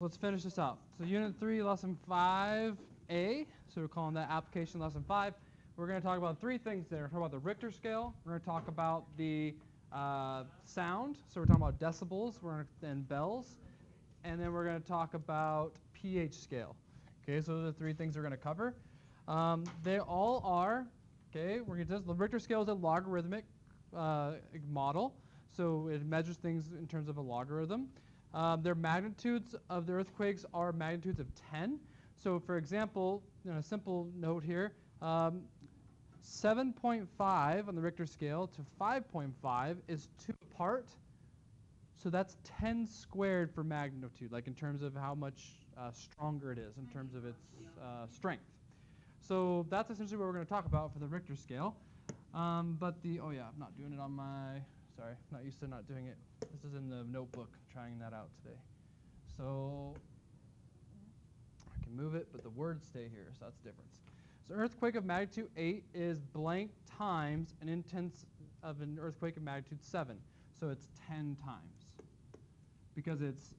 Let's finish this out. So Unit 3, Lesson 5A, so we're calling that Application Lesson 5. We're going to talk about three things there. We're going to talk about the Richter scale. We're going to talk about the sound. So we're talking about decibels and bells. And then we're going to talk about pH scale. Okay, so those are the three things we're going to cover. They all are, okay, the Richter scale is a logarithmic model. So it measures things in terms of a logarithm. Their magnitudes of the earthquakes are magnitudes of 10. So for example, a simple note here, 7.5 on the Richter scale to 5.5 is 2 apart. So that's 10 squared for magnitude, like in terms of how much stronger it is in terms of its strength. So that's essentially what we're going to talk about for the Richter scale. I'm not doing it on my, sorry, not used to not doing it. This is in the notebook, trying that out today. So I can move it, but the words stay here, so that's the difference. So earthquake of magnitude 8 is blank times an intense of an earthquake of magnitude 7. So it's 10 times. Because it's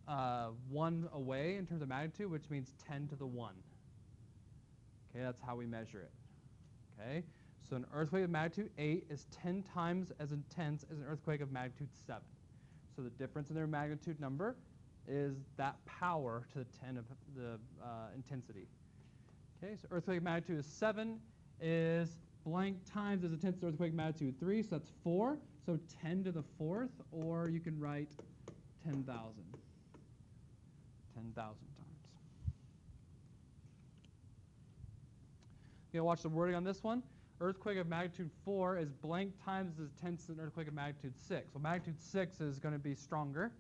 1 away in terms of magnitude, which means 10 to the 1. Okay, that's how we measure it. Okay, so an earthquake of magnitude 8 is 10 times as intense as an earthquake of magnitude 7. So the difference in their magnitude number is that power to the 10 of the intensity. Okay, so earthquake of magnitude 7 is blank times as intense as earthquake of magnitude 3, so that's 4. So 10 to the 4th, or you can write 10,000. 10,000 times. Okay, watch the wording on this one. Earthquake of magnitude 4 is blank times as intense as an earthquake of magnitude 6. Well, magnitude 6 is going to be stronger,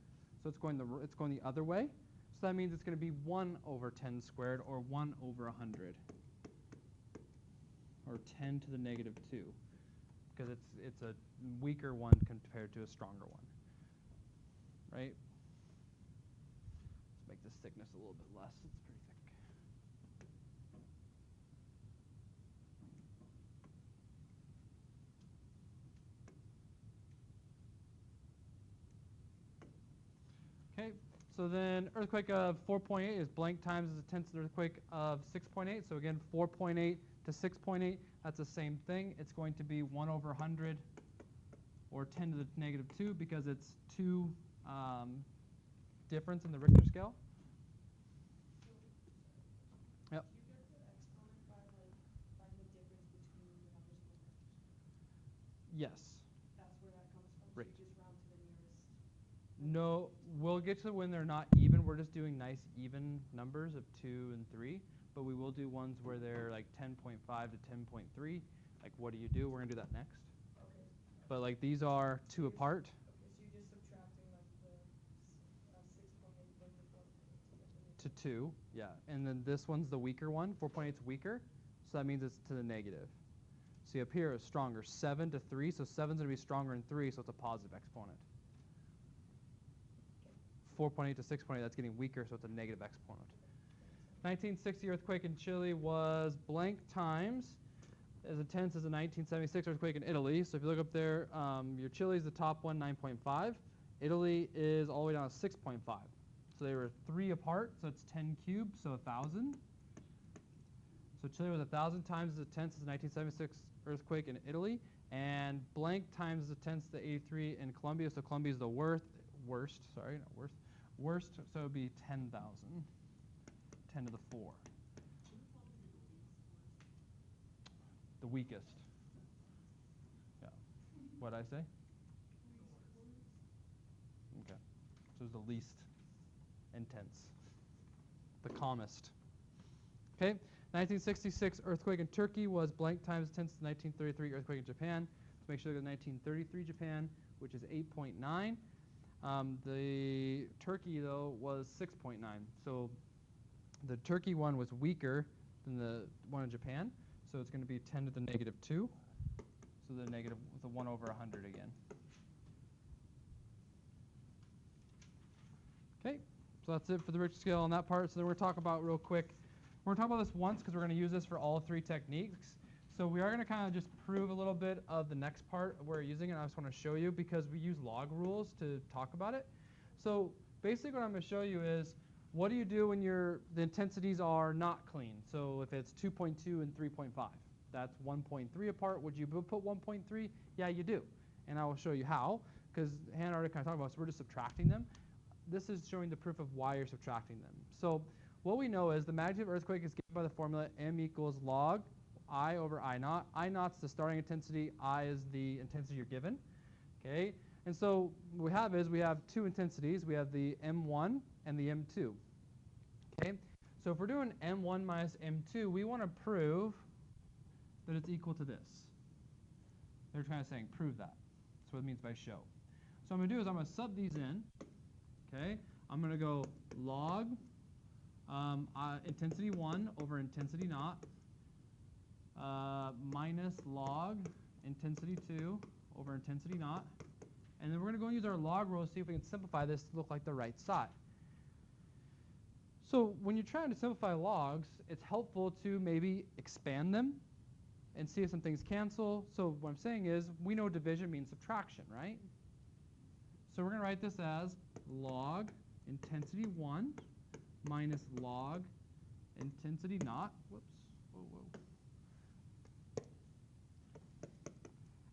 so it's going the other way. So that means it's going to be 1 over 10 squared, or 1 over 100, or 10 to the negative 2, because it's a weaker one compared to a stronger one. Right? Let's make this thickness a little bit less. It's pretty thick. Okay, so then earthquake of 4.8 is blank times as intense as an earthquake of 6.8. So again, 4.8 to 6.8, that's the same thing. It's going to be 1 over 100, or 10 to the negative 2, because it's 2 difference in the Richter scale. Yep. Do you get the exponent by finding the difference between the numbers and the numbers? Yes. That's where that comes from? Right. So you just round to the nearest? No, we'll get to when they're not even. We're just doing nice even numbers of 2 and 3, but we will do ones where they're like 10.5 to 10.3. Like, what do you do? We're going to do that next. Okay. But like these are 2 apart. Okay, so you're just subtracting like the 6.8 from the 4.8 to 2, yeah. And then this one's the weaker one. 4.8 is weaker, so that means it's to the negative. See, up here is stronger. 7 to 3, so 7's going to be stronger than 3, so it's a positive exponent. 4.8 to 6.8, that's getting weaker, so it's a negative exponent. 1960 earthquake in Chile was blank times as intense as the 1976 earthquake in Italy. So if you look up there, your Chile's the top one, 9.5. Italy is all the way down to 6.5. So they were 3 apart, so it's 10 cubed, so 1,000. So Chile was 1,000 times as intense as the 1976 earthquake in Italy, and blank times as intense as the 83 in Colombia. So Colombia is the worst, so it would be 10,000. 10 to the 4. The weakest. Yeah. What did I say? Okay. So it's the least intense. The calmest. Okay. 1966 earthquake in Turkey was blank times intense to 1933 earthquake in Japan. So make sure you look at 1933 Japan, which is 8.9. The Turkey, though, was 6.9. So the Turkey one was weaker than the one in Japan. So it's going to be 10 to the negative 2. So the negative with a 1 over 100 again. Okay, so that's it for the Richter scale on that part. So then we're going to talk about real quick. We're going to talk about this once because we're going to use this for all 3 techniques. So we are going to kind of just prove a little bit of the next part of where we're using it. I just want to show you because we use log rules to talk about it. So basically what I'm going to show you is What do you do when the intensities are not clean? So if it's 2.2 and 3.5, that's 1.3 apart. Would you put 1.3? Yeah, you do. And I will show you how, because Hannah already kind of talked about it, so we're just subtracting them. This is showing the proof of why you're subtracting them. So what we know is the magnitude of earthquake is given by the formula m equals log I over I naught. I naught's the starting intensity. I is the intensity you're given. Okay? And so what we have is we have two intensities. We have the M1 and the M2. Okay? So if we're doing M1 minus M2, we want to prove that it's equal to this. They're kind of saying prove that. That's what it means by show. So what I'm going to do is I'm going to sub these in. Okay? I'm going to go log intensity 1 over intensity naught minus log intensity 2 over intensity naught. And then we're going to go and use our log rule to see if we can simplify this to look like the right side. So when you're trying to simplify logs, it's helpful to maybe expand them and see if some things cancel. So what I'm saying is we know division means subtraction, right? So we're going to write this as log intensity 1 minus log intensity naught. Whoops. Whoa, whoa.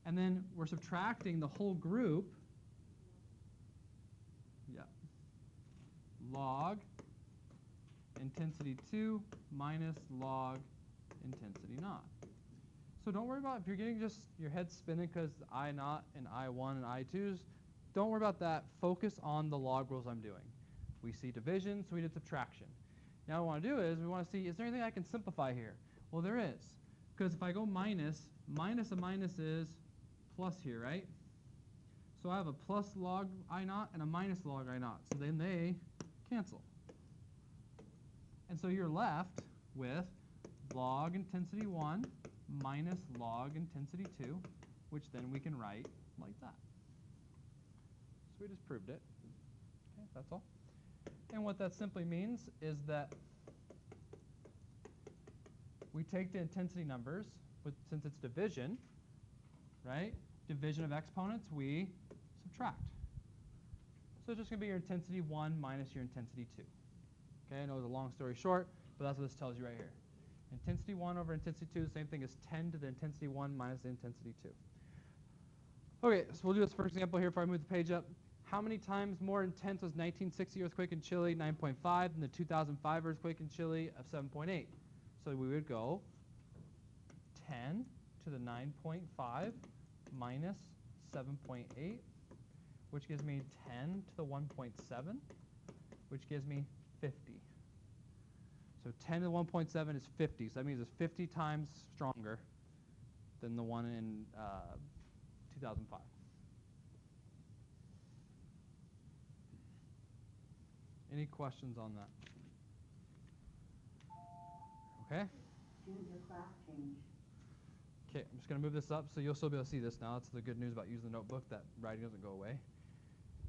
And then we're subtracting the whole group. Yeah. Log intensity 2 minus log intensity naught. So don't worry about if you're getting just your head spinning because I naught and I1 and I2s. Don't worry about that. Focus on the log rules I'm doing. We see division, so we did subtraction. Now what we want to do is we want to see, is there anything I can simplify here? Well, there is. Because if I go minus a minus is plus here, right? So I have a plus log I naught and a minus log I naught. So then they cancel. And so you're left with log intensity 1 minus log intensity 2, which then we can write like that. So we just proved it. Okay, that's all. And what that simply means is that we take the intensity numbers, since it's division, right? Division of exponents, we subtract. So it's just going to be your intensity 1 minus your intensity 2. Okay, I know it's a long story short, but that's what this tells you right here. Intensity 1 over intensity 2 is the same thing as 10 to the intensity 1 minus the intensity 2. Okay, so we'll do this first example here before I move the page up. How many times more intense was 1960 earthquake in Chile, 9.5, and the 2005 earthquake in Chile of 7.8? So we would go 10 to the 9.5 minus 7.8, which gives me 10 to the 1.7, which gives me 50. So 10 to the 1.7 is 50. So that means it's 50 times stronger than the one in 2005. Any questions on that? Okay. Okay, I'm just going to move this up so you'll still be able to see this now. That's the good news about using the notebook, that writing doesn't go away.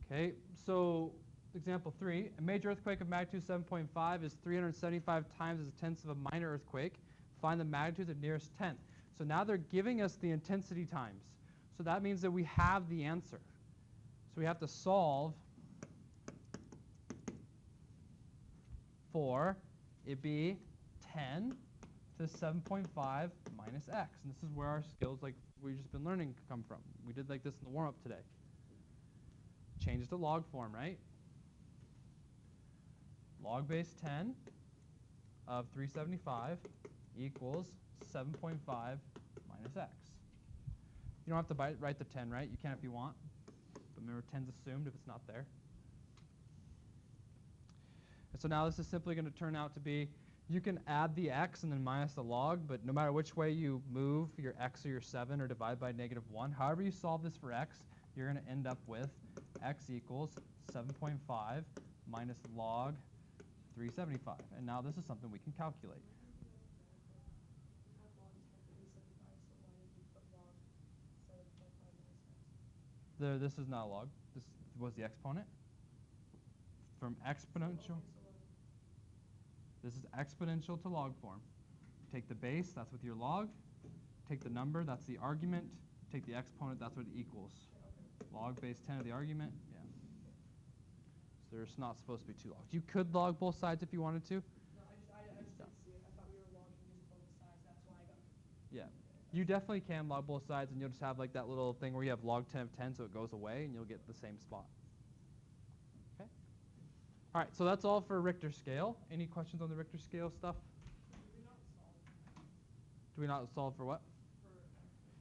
Okay, so example 3, a major earthquake of magnitude 7.5 is 375 times as tenths of a minor earthquake. Find the magnitude of the nearest tenth. So now they're giving us the intensity times. So that means that we have the answer. So we have to solve for it be 10 to 7.5 minus x. And this is where our skills, like we've just been learning, come from. We did like this in the warm-up today. Change it to log form, right? Log base 10 of 375 equals 7.5 minus x. You don't have to write the 10, right? You can if you want. But remember, 10's assumed if it's not there. And so now this is simply going to turn out to be, you can add the x and then minus the log, but no matter which way you move your x or your 7 or divide by -1, however you solve this for x, you're going to end up with x equals 7.5 minus log 375. And now this is something we can calculate. This is not a log. This was the exponent. From exponential. This is exponential to log form. Take the base, that's with your log. Take the number, that's the argument. Take the exponent, that's what it equals. Log base 10 of the argument, yeah. So it's not supposed to be two logs. You could log both sides if you wanted to. No, I just didn't see it. I thought we were logging just both sides. That's why I got. Yeah. You definitely can log both sides, and you'll just have like that little thing where you have log 10 of 10, so it goes away, and you'll get the same spot. Okay. All right, so that's all for Richter scale. Any questions on the Richter scale stuff? Do we not solve for what?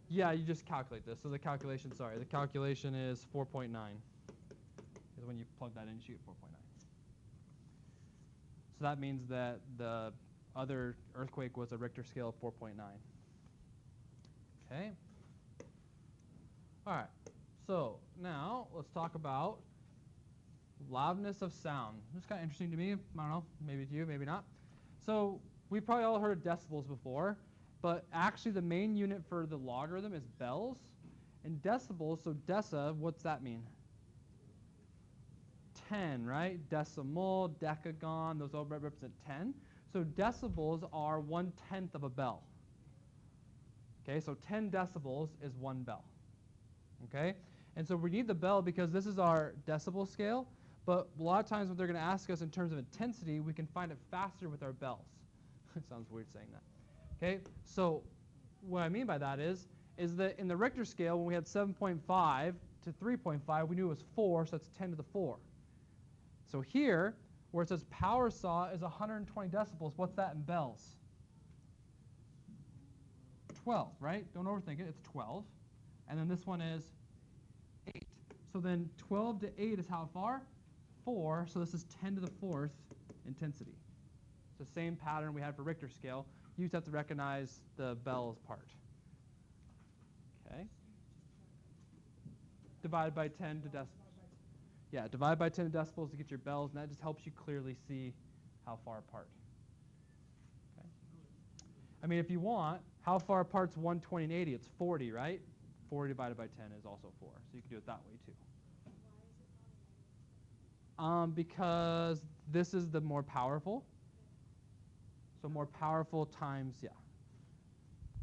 Yeah, you just calculate this. So the calculation, the calculation is 4.9. Is when you plug that in, you get 4.9. So that means that the other earthquake was a Richter scale of 4.9. Okay. All right. So now let's talk about loudness of sound. This is kind of interesting to me. I don't know, maybe to you, maybe not. So we've probably all heard of decibels before, but actually the main unit for the logarithm is bells. And decibels, so deci, what's that mean? 10, right? Decimal, decagon, those all represent 10. So decibels are 1/10 of a bell. Okay, so 10 decibels is 1 bell. Okay, and so we need the bell because this is our decibel scale, but a lot of times when they're going to ask us in terms of intensity, we can find it faster with our bells. It sounds weird saying that. Okay, so what I mean by that is that in the Richter scale, when we had 7.5 to 3.5, we knew it was 4, so that's 10 to the 4. So here, where it says power saw is 120 decibels, what's that in bells? 12, right? Don't overthink it. It's 12. And then this one is 8. So then 12 to 8 is how far? 4. So this is 10 to the 4th intensity. It's the same pattern we had for Richter scale. You just have to recognize the bells part. Okay. Divide by 10 to decibels. Yeah, divide by 10 decibels to get your bells, and that just helps you clearly see how far apart. Okay. I mean, if you want, how far apart's 120 and 80? It's 40, right? 40 divided by 10 is also 4, so you can do it that way too. Because this is the more powerful. So more powerful times, yeah.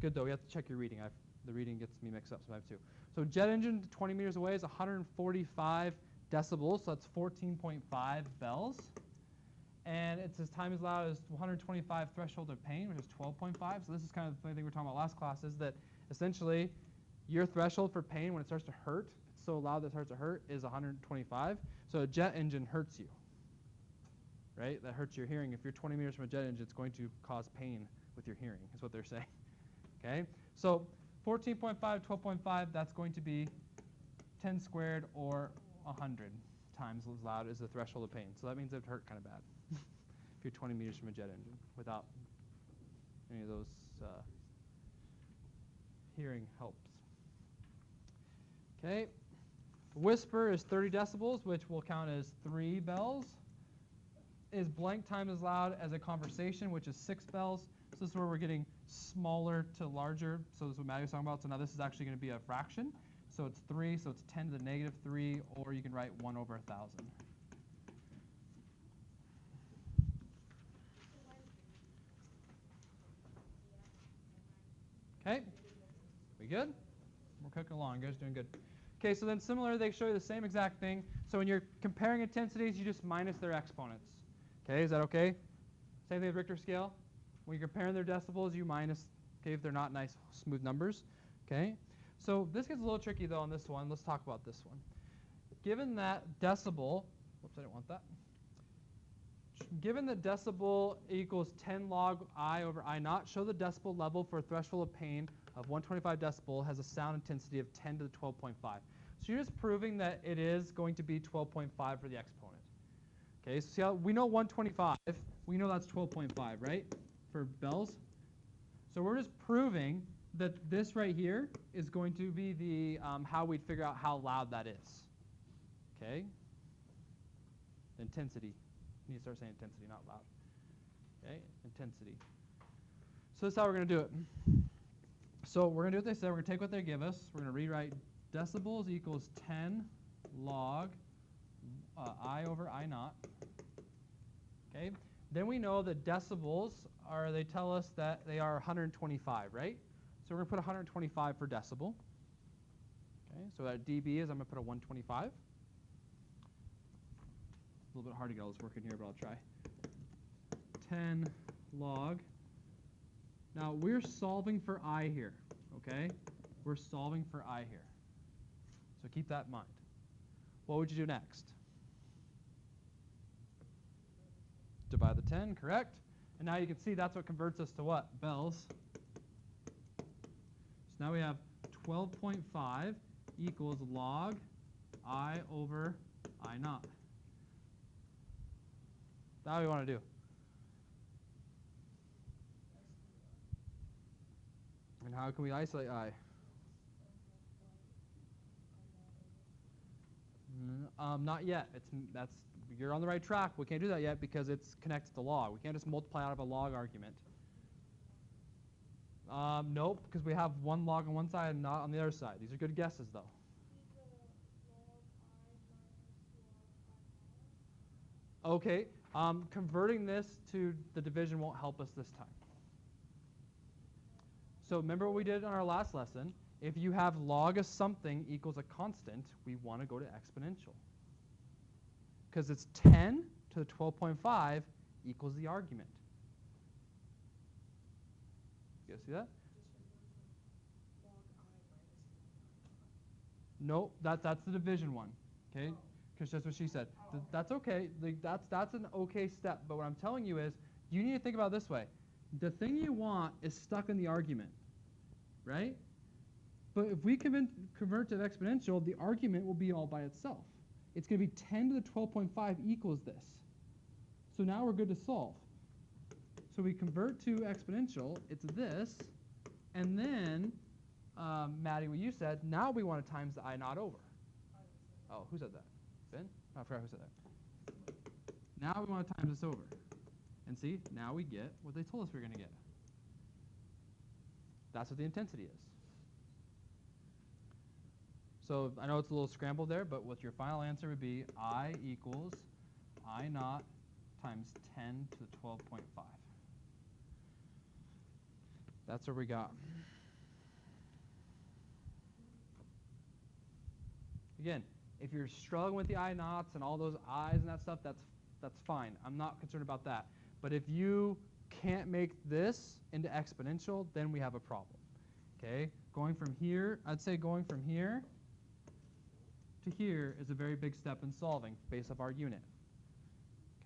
Good though, you have to check your reading. The reading gets me mixed up sometimes too. So jet engine 20 meters away is 145 decibels, so that's 14.5 bells. And it's as time as loud as 125 threshold of pain, which is 12.5. So this is kind of the funny thing we were talking about last class, is that essentially your threshold for pain when it starts to hurt, it's so loud that it starts to hurt, is 125. So a jet engine hurts you, right? That hurts your hearing. If you're 20 meters from a jet engine, it's going to cause pain with your hearing, is what they're saying. Okay? So 14.5, 12.5, that's going to be 10 squared or 100 times as loud as the threshold of pain. So that means it would hurt kind of bad if you're 20 meters from a jet engine without any of those hearing helps. Okay. Whisper is 30 decibels, which will count as 3 bells. Is blank time as loud as a conversation, which is 6 bells. So this is where we're getting smaller to larger. So this is what Maddie was talking about. So now this is actually going to be a fraction. So it's 3, so it's 10 to the negative 3, or you can write 1 over 1,000. Okay, we good? We're cooking along. You guys are doing good. Okay, so then similar, they show you the same exact thing. So when you're comparing intensities, you just minus their exponents. Okay, is that okay? Same thing with Richter scale. When you're comparing their decibels, you minus, okay, if they're not nice, smooth numbers. Okay, so this gets a little tricky, though, on this one. Let's talk about this one. Given that decibel, whoops, I didn't want that. Given that decibel equals 10 log I over I naught, show the decibel level for a threshold of pain of 125 decibel has a sound intensity of 10 to the 12.5. So you're just proving that it is going to be 12.5 for the exponent. Okay, so see how we know 125, we know that's 12.5, right, for bells? So we're just proving that this right here is going to be the how we'd figure out how loud that is. Okay? Intensity. You need to start saying intensity, not loud. Okay? Intensity. So this is how we're going to do it. So we're going to do what they said. We're going to take what they give us. We're going to rewrite decibels equals 10 log I over I naught. Okay? Then we know that decibels are, they tell us that they are 125, right? So we're going to put 125 for decibel. Okay, so that dB is, I'm going to put a 125. a little bit hard to get all this working here, but I'll try. 10 log. Now, we're solving for I here, okay? We're solving for I here. So keep that in mind. What would you do next? Divide the 10, correct? And now you can see that's what converts us to what? Bells. So now we have 12.5 equals log I over I naught. That's what we want to do. And how can we isolate I? Not yet. You're on the right track. We can't do that yet because it's connected to log. We can't just multiply out of a log argument. Nope, because we have one log on one side and not on the other side. These are good guesses, though. Okay, converting this to the division won't help us this time. So remember what we did on our last lesson? If you have log of something equals a constant, we want to go to exponential. Because it's 10 to the 12.5 equals the argument. You guys see that? No, that's the division one. Okay? Because that's what she said. That's okay. That's an okay step. But what I'm telling you is, you need to think about it this way. The thing you want is stuck in the argument, right? But if we convert to exponential, the argument will be all by itself. It's going to be 10 to the 12.5 equals this. So now we're good to solve. So we convert to exponential. It's this. And then, Maddie, what you said, now we want to times the I naught over. Oh, who said that? Ben? Oh, I forgot who said that. Now we want to times this over. And see, now we get what they told us we were going to get. That's what the intensity is. So I know it's a little scrambled there, but what your final answer would be I equals I naught times 10 to the 12.5. That's what we got. Again, if you're struggling with the I naughts and all those I's and that stuff, that's fine. I'm not concerned about that. But if you can't make this into exponential, then we have a problem. Okay? Going from here, I'd say going from here to here is a very big step in solving based off our unit.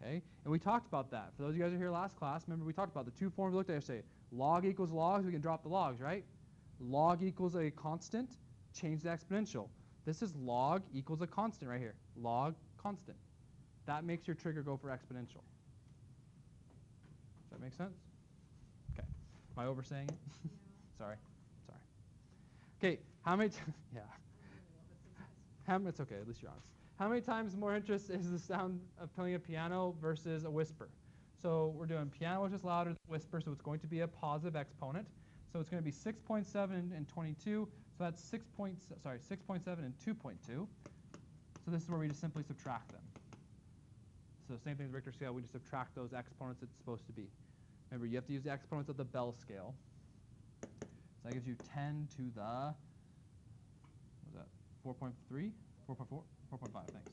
Okay? And we talked about that. For those of you guys who were here last class, remember we talked about the two forms we looked at yesterday. Log equals logs, we can drop the logs, right? Log equals a constant, change the exponential. This is log equals a constant right here. Log constant. That makes your trigger go for exponential. Does that make sense? Okay. Am I oversaying it? Yeah. Sorry. Okay, how many yeah. It's okay, at least you're honest. How many times more interest is the sound of playing a piano versus a whisper? So we're doing piano, which is louder than whisper, so it's going to be a positive exponent. So it's going to be 6.7 and 22. So that's 6.7 and 2.2. So this is where we just simply subtract them. So same thing as Richter scale, we just subtract those exponents it's supposed to be. Remember, you have to use the exponents of the Bell scale. So that gives you 10 to the, what was that, 4.3? 4.4? 4.5, thanks.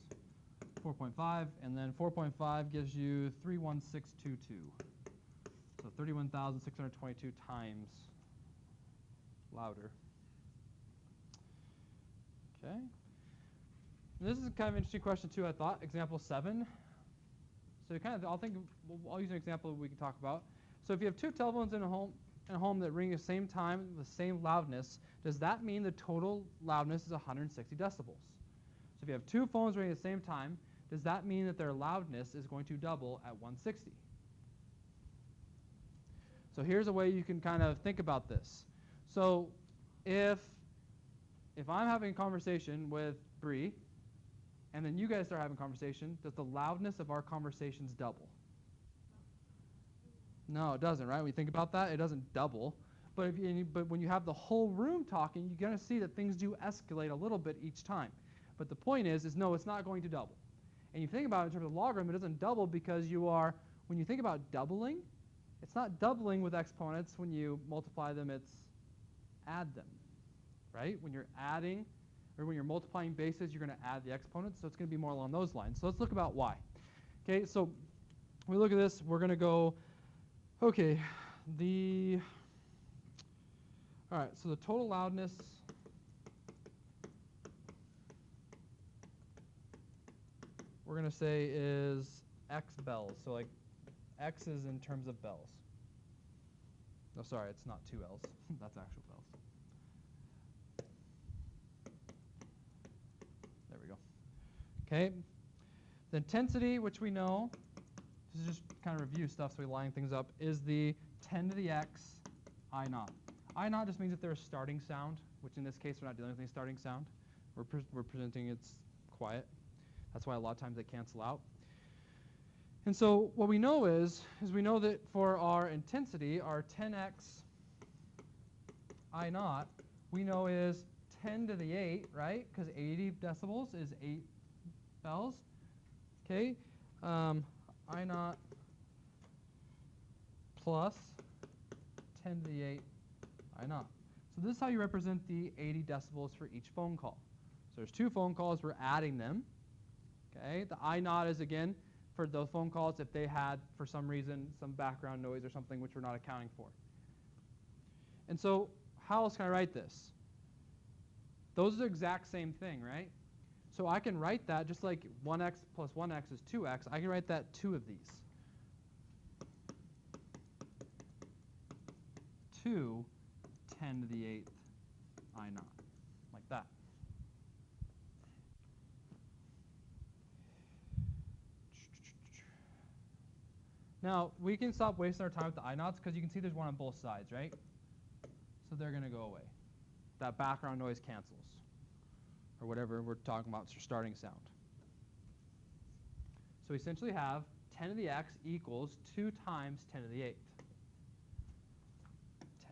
4.5, and then 4.5 gives you 31622. So 31,622 times louder. Okay. And this is kind of an interesting question too, I thought. Example 7. So I'll use an example we can talk about. So if you have two telephones in a home that ring at the same time, the same loudness, does that mean the total loudness is 160 decibels? So if you have two phones ringing at the same time, does that mean that their loudness is going to double at 160? So here's a way you can kind of think about this. So if I'm having a conversation with Bree, and then you guys start having a conversation, does the loudness of our conversations double? No, it doesn't, right? When you think about that, it doesn't double. But when you have the whole room talking, you're going to see that things do escalate a little bit each time. But the point is no, it's not going to double. And you think about it in terms of logarithm, it doesn't double because when you think about doubling, it's not doubling with exponents. When you multiply them, it's add them, right? When you're adding, or when you're multiplying bases, you're going to add the exponents, so it's going to be more along those lines. So let's look about why. Okay, so when we look at this, we're going to go, okay, all right, so the total loudness we're going to say is X bells. So like X is in terms of bells. No, sorry, it's not 2 L's. That's actual bells. There we go. Okay. The intensity, which we know, this is just kind of review stuff so we line things up, is the 10 to the X I naught. I naught just means that there's a starting sound, which in this case we're not dealing with any starting sound. We're presenting it's quiet. That's why a lot of times they cancel out. And so what we know is we know that for our intensity, our 10x I naught, we know is 10 to the 8, right? Because 80 decibels is 8 bells. Okay, I naught plus 10 to the 8 I naught. So this is how you represent the 80 decibels for each phone call. So there's 2 phone calls, we're adding them. Okay, the I naught is again for those phone calls if they had, for some reason, some background noise or something which we're not accounting for. And so how else can I write this? Those are the exact same thing, right? So I can write that just like 1x plus 1x is 2x. I can write that 2 of these. 2 10 to the 8th I naught, like that. Now, we can stop wasting our time with the I naughts because you can see there's one on both sides, right? So they're going to go away. That background noise cancels, or whatever we're talking about for starting sound. So we essentially have 10 to the x equals 2 times 10 to the 8th.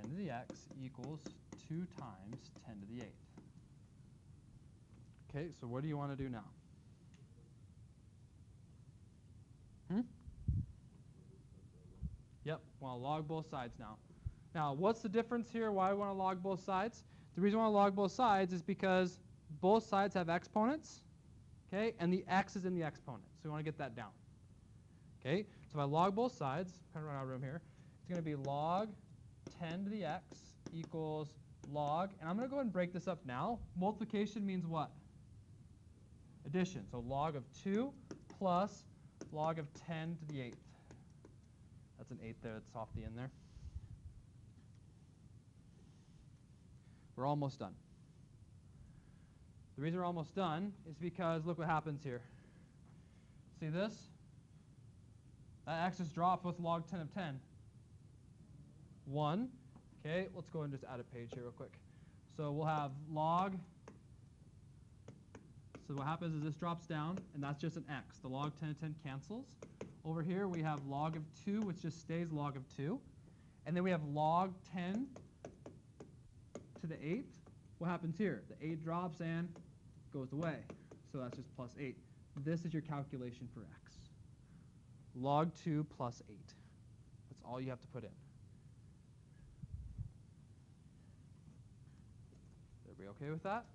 10 to the x equals 2 times 10 to the 8th. Okay, so what do you want to do now? Yep, want to log both sides now. Now, what's the difference here? Why we want to log both sides? The reason we want to log both sides is because both sides have exponents, okay, and the x is in the exponent. So we want to get that down. Okay, so if I log both sides, kind of run out of room here, it's going to be log 10 to the x equals log, and I'm going to go ahead and break this up now. Multiplication means what? Addition. So log of 2 plus log of 10 to the 8th. That's an 8 there. That's off the end there. We're almost done. The reason we're almost done is because look what happens here. See this? That x just dropped. What's log 10 of 10? 1. Okay, let's go and just add a page here real quick. So we'll have log. So what happens is this drops down, and that's just an x. The log 10 of 10 cancels. Over here we have log of 2, which just stays log of 2. And then we have log 10 to the 8th. What happens here? The 8 drops and goes away. So that's just plus 8. This is your calculation for x. Log 2 plus 8. That's all you have to put in. Are we okay with that?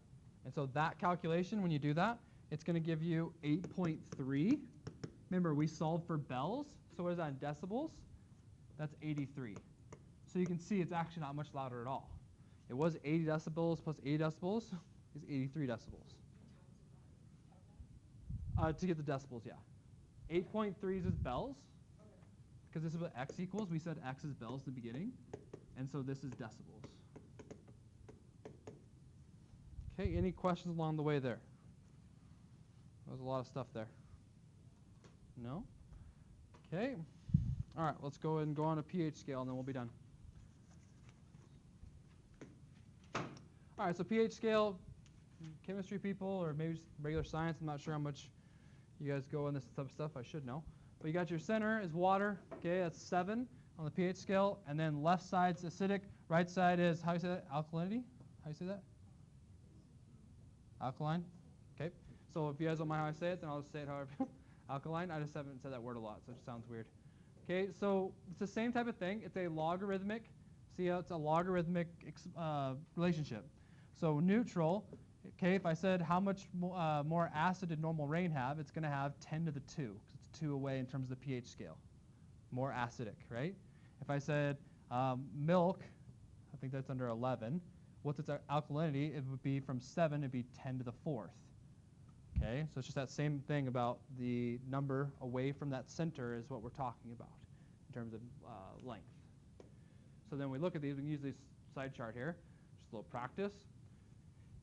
And so that calculation, when you do that, it's going to give you 8.3. Remember, we solved for bells. So what is that in decibels? That's 83. So you can see it's actually not much louder at all. It was 80 decibels plus 80 decibels is 83 decibels. To get the decibels, yeah. 8.3 is bells. Because this is what x equals. We said x is bells at the beginning. And so this is decibels. Okay, any questions along the way there? There's a lot of stuff there. No? Okay. All right, let's go ahead and go on a pH scale, and then we'll be done. All right, so pH scale, chemistry people, or maybe just regular science, I'm not sure how much you guys go on this type of stuff. I should know. But you got your center is water. Okay, that's 7 on the pH scale. And then left side's acidic. Right side is, how do you say that? Alkalinity? How do you say that? Alkaline. Okay. So if you guys don't mind how I say it, then I'll just say it however. Alkaline. I just haven't said that word a lot, so it sounds weird. Okay, so it's the same type of thing. It's a logarithmic. See how it's a logarithmic relationship. So neutral. Okay, if I said how much more acid did normal rain have, it's going to have 10 to the 2 because it's 2 away in terms of the pH scale. More acidic, right? If I said milk, I think that's under 11. What's its alkalinity? It would be from 7, it'd be 10 to the 4th. Okay, so it's just that same thing about the number away from that center is what we're talking about in terms of length. So then we look at these, we can use this side chart here, just a little practice.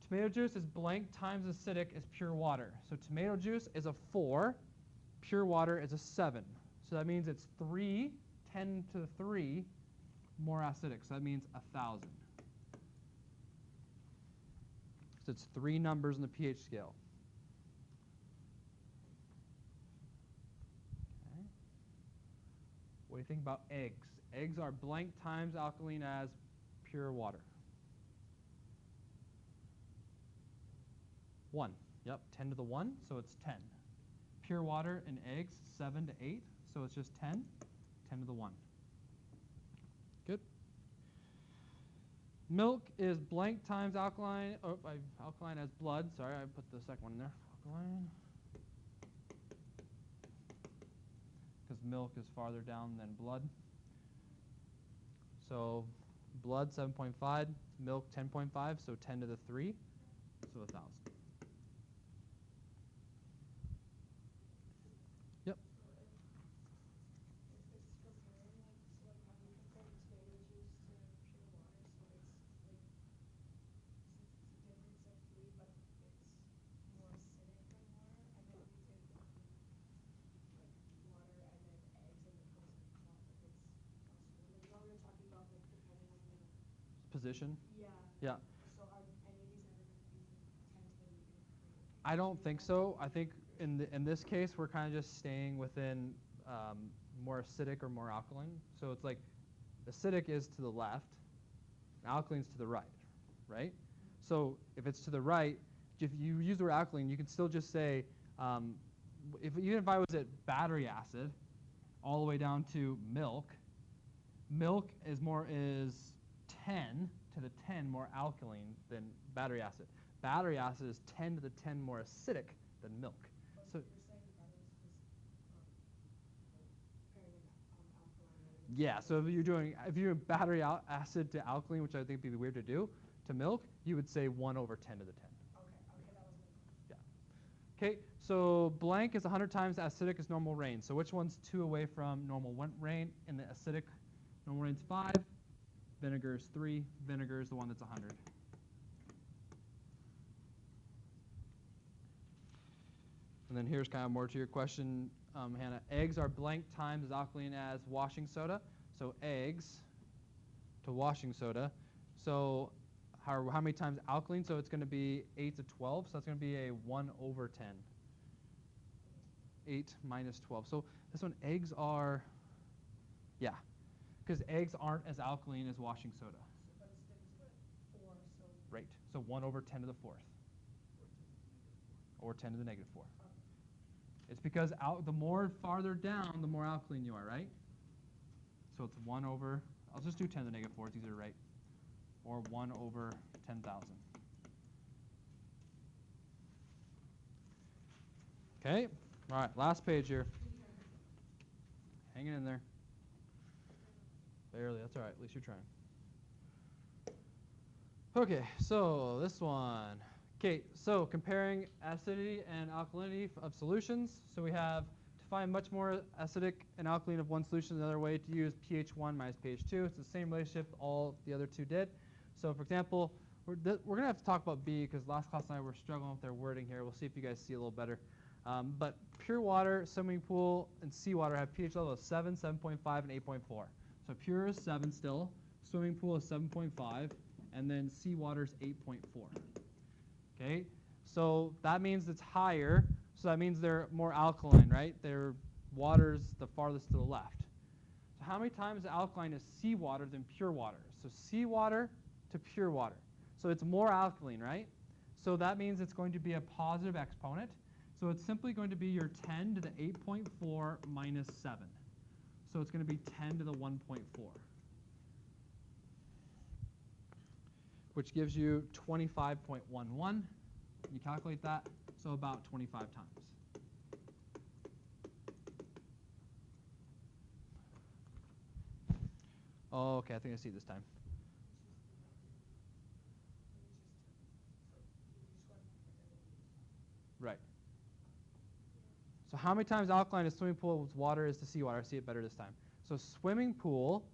Tomato juice is blank times acidic is pure water. So tomato juice is a 4, pure water is a 7. So that means it's 3, 10 to the 3 more acidic. So that means 1,000. So it's 3 numbers in the pH scale. Okay. What do you think about eggs? Eggs are blank times alkaline as pure water. 1. Yep, 10 to the 1, so it's 10. Pure water and eggs, 7 to 8, so it's just 10. 10 to the 1. Good. Milk is blank times alkaline. Oh, alkaline as blood. Sorry, I put the second one in there. Alkaline. Because milk is farther down than blood. So blood 7.5, milk 10.5, so 10 to the 3, so 1,000. Yep. Position? Yeah. Yeah. So are any of these ever going to be 10 to the -3? I don't think so. I think in this case, we're kind of just staying within more acidic or more alkaline. So it's like acidic is to the left, and alkaline is to the right, right? So if it's to the right, if you use the word alkaline, you can still just say, even if I was at battery acid, all the way down to milk, milk is 10 to the 10 more alkaline than battery acid. Battery acid is 10 to the 10 more acidic than milk. So yeah, so if you're doing battery acid to alkaline, which I think would be weird to do, to milk, you would say 1 over 10 to the 10. Okay, that was my question. Yeah. Okay, so blank is 100 times acidic as normal range. So which one's 2 away from normal range? In the acidic, normal range is 5. Vinegar is 3. Vinegar is the one that's 100. And then here's kind of more to your question, Hannah. Eggs are blank times as alkaline as washing soda. So eggs to washing soda. So how many times alkaline? So it's going to be 8 to 12. So that's going to be a 1 over 10. 8 minus 12. So this one, eggs are, yeah. Because eggs aren't as alkaline as washing soda. But it's 4, so... Right. So 1 over 10 to the 4th. Or 10 to the -4. Okay. It's because the more farther down, the more alkaline you are, right? So it's 1 over, I'll just do 10 to the -4. It's easier to write. Or 1 over 10,000. Okay. All right. Last page here. Hang in there. Barely. That's all right. At least you're trying. Okay, so this one. Okay, so comparing acidity and alkalinity of solutions. So we have to find much more acidic and alkaline of one solution. Another way to use pH 1 minus pH 2. It's the same relationship all the other two did. So for example, we're going to have to talk about B because last class and I were struggling with their wording here. We'll see if you guys see a little better. But pure water, swimming pool, and seawater have pH level of 7, 7.5, and 8.4. So pure is 7 still, swimming pool is 7.5, and then seawater is 8.4. Okay, so that means it's higher, so that means they're more alkaline, right? Their water's the farthest to the left. So how many times alkaline is seawater than pure water? So seawater to pure water. So it's more alkaline, right? So that means it's going to be a positive exponent. So it's simply going to be your 10 to the 8.4 minus 7. So it's going to be 10 to the 1.4, which gives you 25.11. You calculate that, so about 25 times. Oh, okay, I think I see it this time. Right. So how many times alkaline a swimming pool with water is to seawater? I see it better this time. So swimming pool,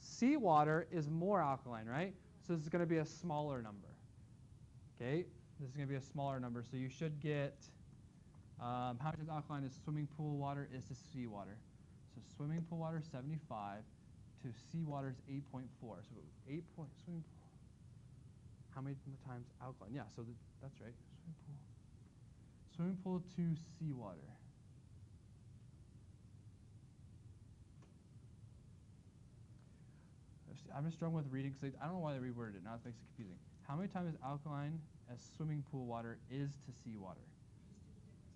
seawater is more alkaline, right? So this is going to be a smaller number. Okay, this is going to be a smaller number. So you should get how much is alkaline is swimming pool water is to seawater. So swimming pool water 75 to seawater is 8.4. So 8 point swimming pool. How many times alkaline? Yeah, so that's right. Swimming pool. Swimming pool to seawater. I'm just struggling with reading because I don't know why they reworded it. Now it makes it confusing. How many times alkaline as swimming pool water is to seawater?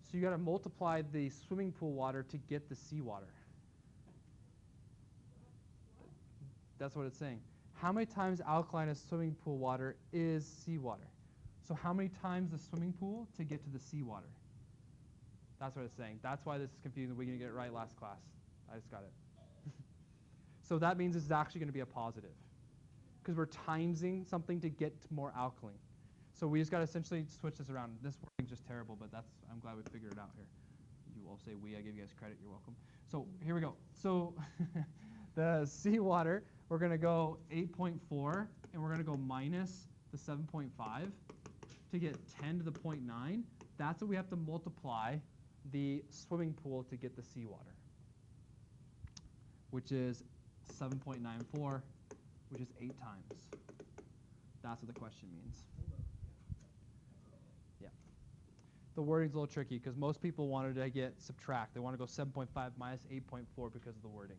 So you got to multiply the swimming pool water to get the seawater. That's what it's saying. How many times alkaline as swimming pool water is seawater? So how many times the swimming pool to get to the seawater? That's what it's saying. That's why this is confusing. We didn't get it right last class. I just got it. So that means this is actually going to be a positive because we're timesing something to get to more alkaline. So we just got to essentially switch this around. This wording's just terrible, but I'm glad we figured it out here. You all say we. I give you guys credit. You're welcome. So here we go. So the seawater, we're going to go 8.4, and we're going to go minus the 7.5 to get 10 to the 0.9. That's what we have to multiply the swimming pool to get the seawater, which is 7.94, which is 8 times. That's what the question means. Yeah. The wording's a little tricky because most people wanted to get subtract. They want to go 7.5 minus 8.4 because of the wording.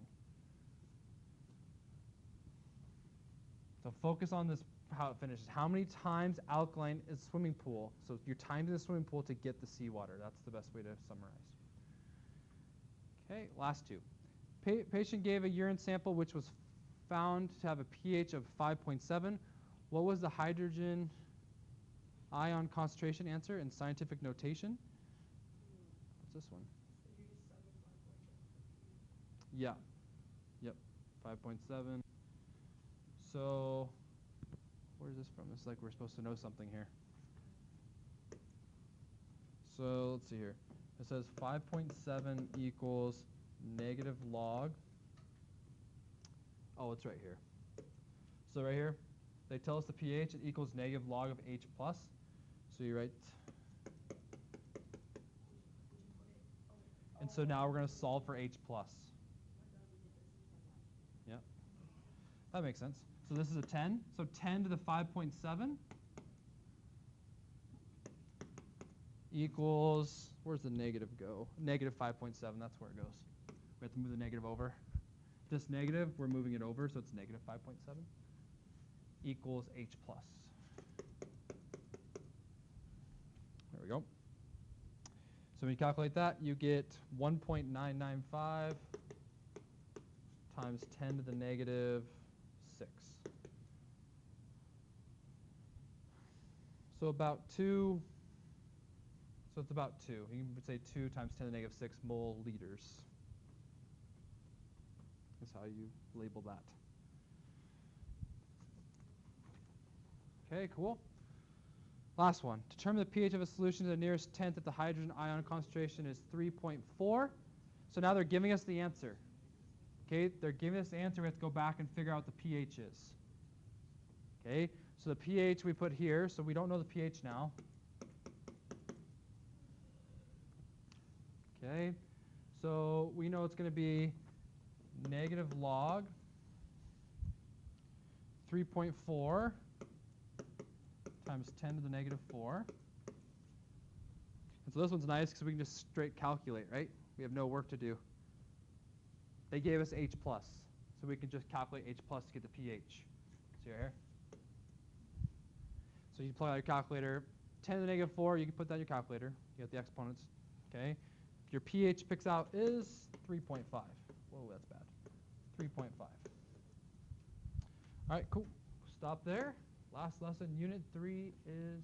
So focus on this, how it finishes. How many times alkaline is swimming pool? So you're timing the swimming pool to get the seawater. That's the best way to summarize. Okay, last two. Patient gave a urine sample which was found to have a pH of 5.7. What was the hydrogen ion concentration answer in scientific notation? What's this one? Yeah. Yep. 5.7. So where's this from? It's like we're supposed to know something here. So let's see here. It says 5.7 equals negative log. Oh, it's right here. So right here, they tell us the pH, it equals negative log of H plus. So you write. And so now we're going to solve for H plus. Yep. That makes sense. So this is a 10. So 10 to the 5.7 equals, where's the negative go? Negative 5.7, that's where it goes. We have to move the negative over. This negative, we're moving it over, so it's negative 5.7 equals H plus. There we go. So when you calculate that, you get 1.995 times 10 to the negative 6. So about 2. So it's about 2. You can say 2 times 10 to the negative 6 milliliters. That's how you label that. Okay, cool. Last one. Determine the pH of a solution to the nearest tenth that the hydrogen ion concentration is 3.4. So now they're giving us the answer. Okay, they're giving us the answer. We have to go back and figure out what the pH is. Okay, so the pH we put here, so we don't know the pH now. Okay, so we know it's going to be negative log 3.4 times 10 to the negative 4. And so this one's nice because we can just straight calculate, right? We have no work to do. They gave us H plus, so we can just calculate H plus to get the pH. See right here? So you plug out your calculator. 10 to the negative 4, you can put that in your calculator. You get the exponents. Okay. Your pH picks out is 3.5. Whoa, that's bad. 3.5. All right, cool. Stop there. Last lesson, Unit 3 is